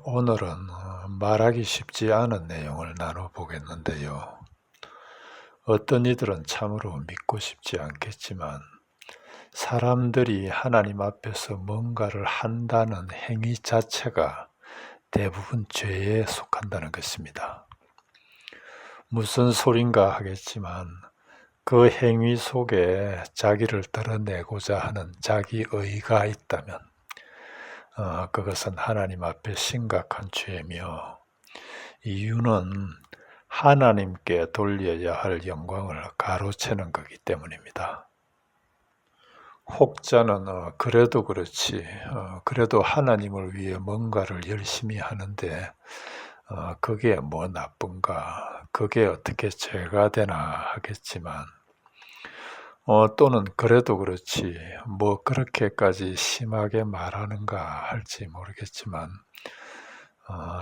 오늘은 말하기 쉽지 않은 내용을 나눠보겠는데요. 어떤 이들은 참으로 믿고 싶지 않겠지만 사람들이 하나님 앞에서 뭔가를 한다는 행위 자체가 대부분 죄에 속한다는 것입니다. 무슨 소린가 하겠지만 그 행위 속에 자기를 드러내고자 하는 자기의가 있다면 그것은 하나님 앞에 심각한 죄며, 이유는 하나님께 돌려야 할 영광을 가로채는 거기 때문입니다. 혹자는 그래도 그렇지, 그래도 하나님을 위해 뭔가를 열심히 하는데 그게 뭐 나쁜가, 그게 어떻게 죄가 되나 하겠지만, 또는 그래도 그렇지 뭐 그렇게까지 심하게 말하는가 할지 모르겠지만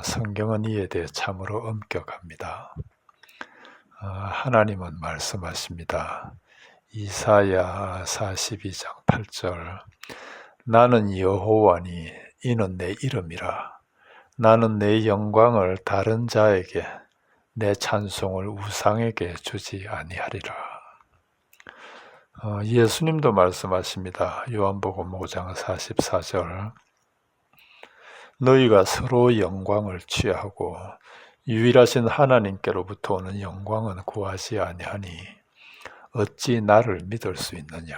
성경은 이에 대해 참으로 엄격합니다. 하나님은 말씀하십니다. 이사야 42장 8절, 나는 여호와니 이는 내 이름이라. 나는 내 영광을 다른 자에게, 내 찬송을 우상에게 주지 아니하리라. 예수님도 말씀하십니다. 요한복음 5장 44절, 너희가 서로 영광을 취하고 유일하신 하나님께로부터 오는 영광은 구하지 아니하니 어찌 나를 믿을 수 있느냐.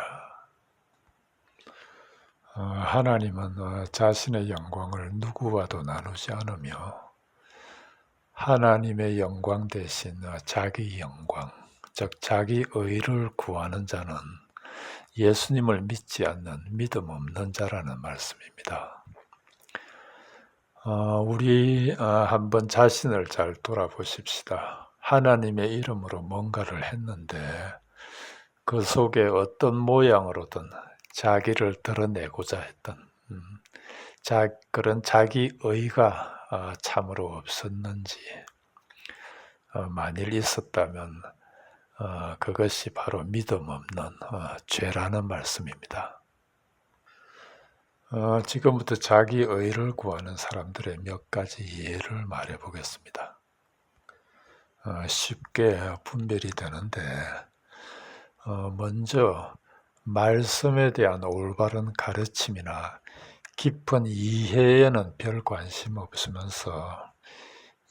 하나님은 자신의 영광을 누구와도 나누지 않으며 하나님의 영광 대신 자기 영광, 즉 자기 의를 구하는 자는 예수님을 믿지 않는 믿음 없는 자라는 말씀입니다. 우리 한번 자신을 잘 돌아보십시다. 하나님의 이름으로 뭔가를 했는데 그 속에 어떤 모양으로든 자기를 드러내고자 했던 그런 자기의가 참으로 없었는지, 만일 있었다면 그것이 바로 믿음 없는 죄라는 말씀입니다. 지금부터 자기의를 구하는 사람들의 몇 가지 예를 말해 보겠습니다. 쉽게 분별이 되는데, 먼저 말씀에 대한 올바른 가르침이나 깊은 이해에는 별 관심 없으면서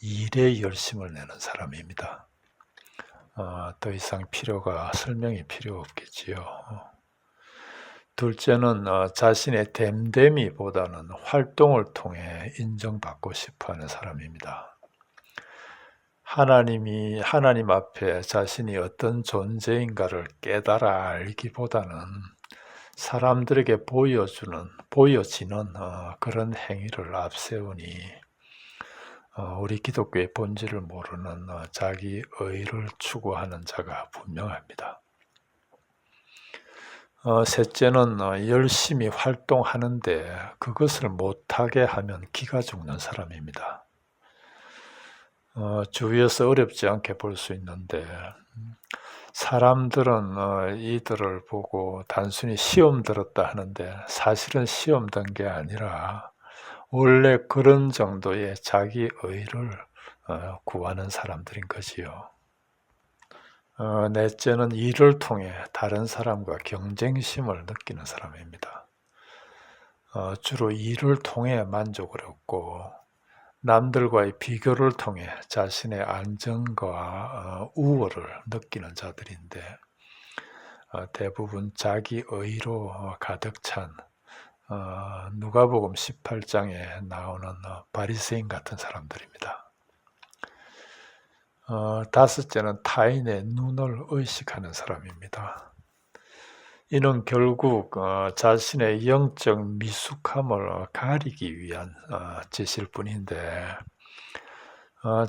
일에 열심을 내는 사람입니다. 더 이상 설명이 필요 없겠지요. 둘째는 자신의 됨됨이보다는 활동을 통해 인정받고 싶어하는 사람입니다. 하나님 앞에 자신이 어떤 존재인가를 깨달아 알기보다는 사람들에게 보여지는 그런 행위를 앞세우니 우리 기독교의 본질을 모르는 자기 의를 추구하는 자가 분명합니다. 셋째는 열심히 활동하는데 그것을 못하게 하면 기가 죽는 사람입니다. 주위에서 어렵지 않게 볼 수 있는데, 사람들은 이들을 보고 단순히 시험 들었다 하는데 사실은 시험 든 게 아니라 원래 그런 정도의 자기 의를 구하는 사람들인 거지요. 넷째는 일을 통해 다른 사람과 경쟁심을 느끼는 사람입니다. 주로 일을 통해 만족을 얻고 남들과의 비교를 통해 자신의 안정과 우월을 느끼는 자들인데, 대부분 자기 의로 가득 찬 누가복음 18장에 나오는 바리새인 같은 사람들입니다. 다섯째는 타인의 눈을 의식하는 사람입니다. 이는 결국 자신의 영적 미숙함을 가리기 위한 짓일 뿐인데,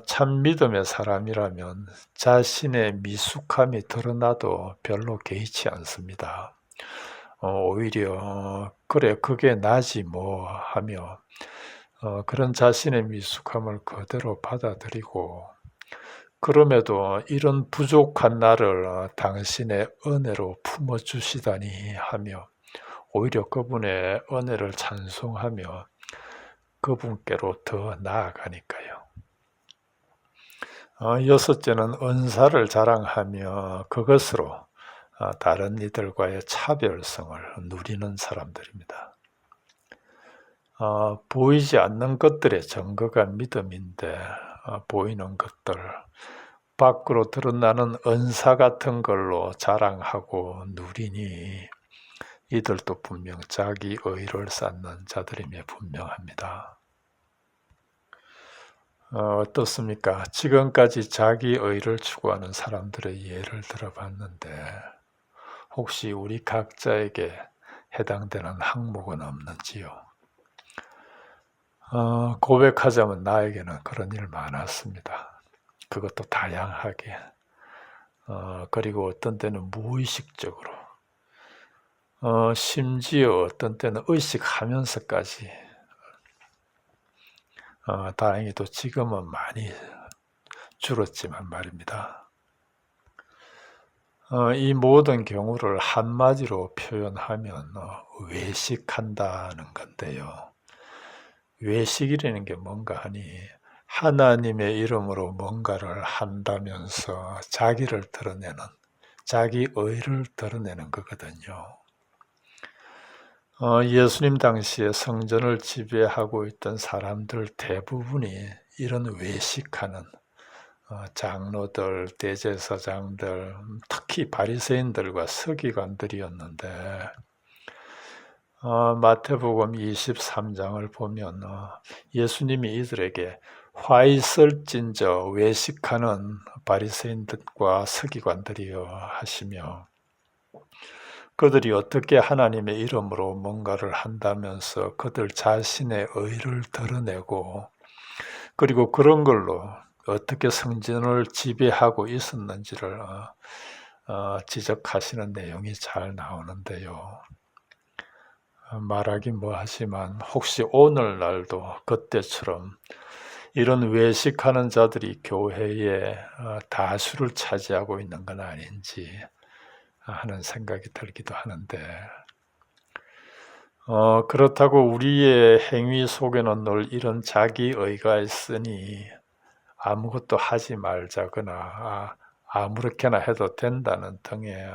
참 믿음의 사람이라면 자신의 미숙함이 드러나도 별로 개의치 않습니다. 오히려 그래 그게 나지 뭐 하며 그런 자신의 미숙함을 그대로 받아들이고, 그럼에도 이런 부족한 나를 당신의 은혜로 품어주시다니 하며 오히려 그분의 은혜를 찬송하며 그분께로 더 나아가니까요. 여섯째는 은사를 자랑하며 그것으로 다른 이들과의 차별성을 누리는 사람들입니다. 보이지 않는 것들의 증거가 믿음인데 보이는 것들, 밖으로 드러나는 은사 같은 걸로 자랑하고 누리니 이들도 분명 자기 의를 쌓는 자들임에 분명합니다. 어떻습니까? 지금까지 자기 의를 추구하는 사람들의 예를 들어봤는데 혹시 우리 각자에게 해당되는 항목은 없는지요? 고백하자면 나에게는 그런 일 많았습니다. 그것도 다양하게. 그리고 어떤 때는 무의식적으로, 심지어 어떤 때는 의식하면서까지. 다행히도 지금은 많이 줄었지만 말입니다. 이 모든 경우를 한마디로 표현하면 외식한다는 건데요. 외식이라는 게 뭔가 하니 하나님의 이름으로 뭔가를 한다면서 자기를 드러내는, 자기 의를 드러내는 거거든요. 예수님 당시에 성전을 지배하고 있던 사람들 대부분이 이런 외식하는 장로들, 대제사장들, 특히 바리새인들과 서기관들이었는데 마태복음 23장을 보면 예수님이 이들에게 화 있을진저 외식하는 바리새인들과 서기관들이여 하시며 그들이 어떻게 하나님의 이름으로 뭔가를 한다면서 그들 자신의 의를 드러내고 그리고 그런 걸로 어떻게 성전을 지배하고 있었는지를 지적하시는 내용이 잘 나오는데요. 말하긴 뭐하지만 혹시 오늘날도 그때처럼 이런 외식하는 자들이 교회에 다수를 차지하고 있는 건 아닌지 하는 생각이 들기도 하는데 그렇다고 우리의 행위 속에는 늘 이런 자기의가 있으니 아무것도 하지 말자거나 아무렇게나 해도 된다는 등의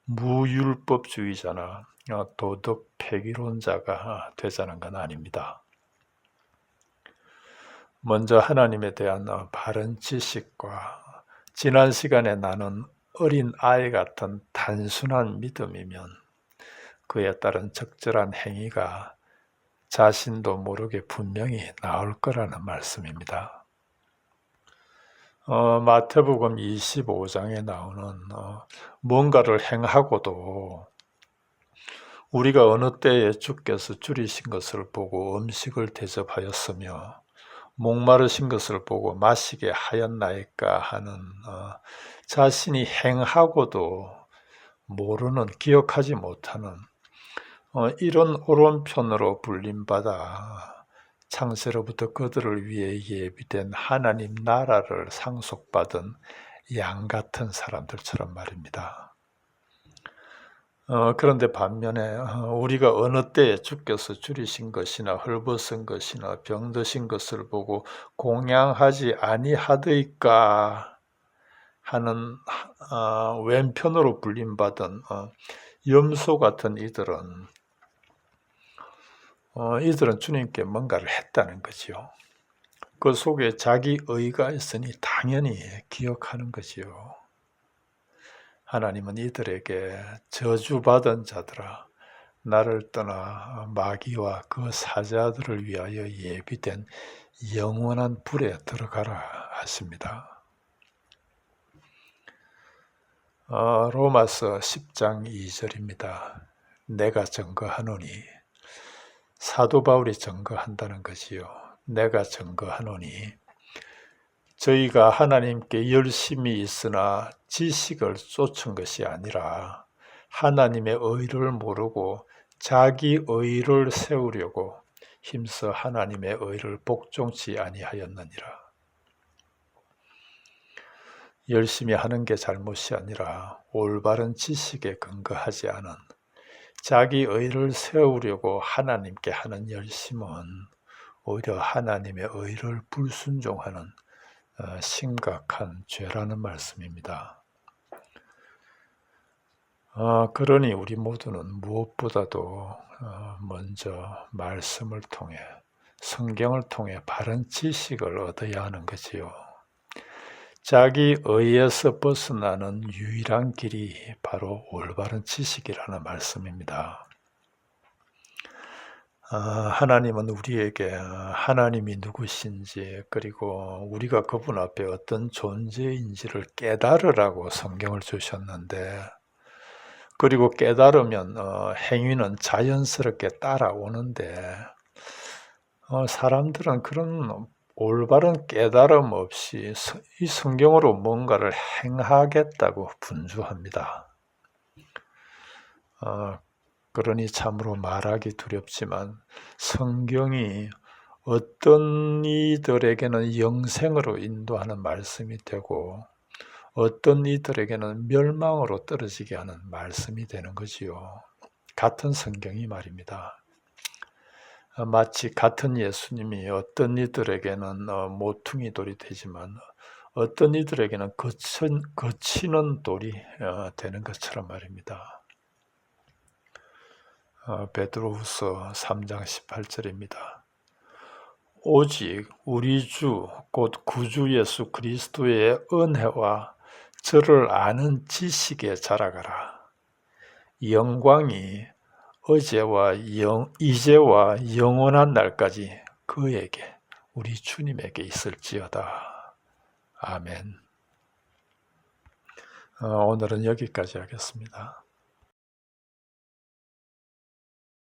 무율법주의자나 도덕 폐기론자가 되자는 건 아닙니다. 먼저 하나님에 대한 바른 지식과 지난 시간에 나눈 어린 아이 같은 단순한 믿음이면 그에 따른 적절한 행위가 자신도 모르게 분명히 나올 거라는 말씀입니다. 마태복음 25장에 나오는 뭔가를 행하고도 우리가 어느 때에 주께서 줄이신 것을 보고 음식을 대접하였으며 목마르신 것을 보고 마시게 하였나이까 하는 자신이 행하고도 모르는, 기억하지 못하는 이런 오른편으로 불림받아 창세로부터 그들을 위해 예비된 하나님 나라를 상속받은 양 같은 사람들처럼 말입니다. 그런데 반면에 우리가 어느 때에 주께서 줄이신 것이나 헐벗은 것이나 병드신 것을 보고 공양하지 아니하더이까 하는 왼편으로 불림받은 염소 같은 이들은 주님께 뭔가를 했다는 거지요. 그 속에 자기 의가 있으니 당연히 기억하는 거지요. 하나님은 이들에게 저주받은 자들아 나를 떠나 마귀와 그 사자들을 위하여 예비된 영원한 불에 들어가라 하십니다. 로마서 10장 2절입니다. 내가 증거하노니 사도 바울이 증거한다는 것이요. 내가 증거하노니 저희가 하나님께 열심히 있으나 지식을 쫓은 것이 아니라 하나님의 의를 모르고 자기 의를 세우려고 힘써 하나님의 의를 복종치 아니하였느니라. 열심히 하는 게 잘못이 아니라 올바른 지식에 근거하지 않은 자기 의를 세우려고 하나님께 하는 열심은 오히려 하나님의 의를 불순종하는 심각한 죄라는 말씀입니다. 그러니 우리 모두는 무엇보다도 먼저 말씀을 통해, 성경을 통해 바른 지식을 얻어야 하는 거지요. 자기 의에서 벗어나는 유일한 길이 바로 올바른 지식이라는 말씀입니다. 하나님은 우리에게 하나님이 누구신지, 그리고 우리가 그분 앞에 어떤 존재인지를 깨달으라고 성경을 주셨는데, 그리고 깨달으면 행위는 자연스럽게 따라오는데, 사람들은 그런 올바른 깨달음 없이 이 성경으로 뭔가를 행하겠다고 분주합니다. 그러니 참으로 말하기 두렵지만 성경이 어떤 이들에게는 영생으로 인도하는 말씀이 되고 어떤 이들에게는 멸망으로 떨어지게 하는 말씀이 되는 거지요. 같은 성경이 말입니다. 마치 같은 예수님이 어떤 이들에게는 모퉁이 돌이 되지만 어떤 이들에게는 거치는 돌이 되는 것처럼 말입니다. 베드로후서 3장 18절입니다. 오직 우리 주 곧 구주 예수 그리스도의 은혜와 저를 아는 지식에 자라가라. 영광이 이제와 영원한 날까지 그에게, 우리 주님에게 있을지어다. 아멘. 오늘은 여기까지 하겠습니다.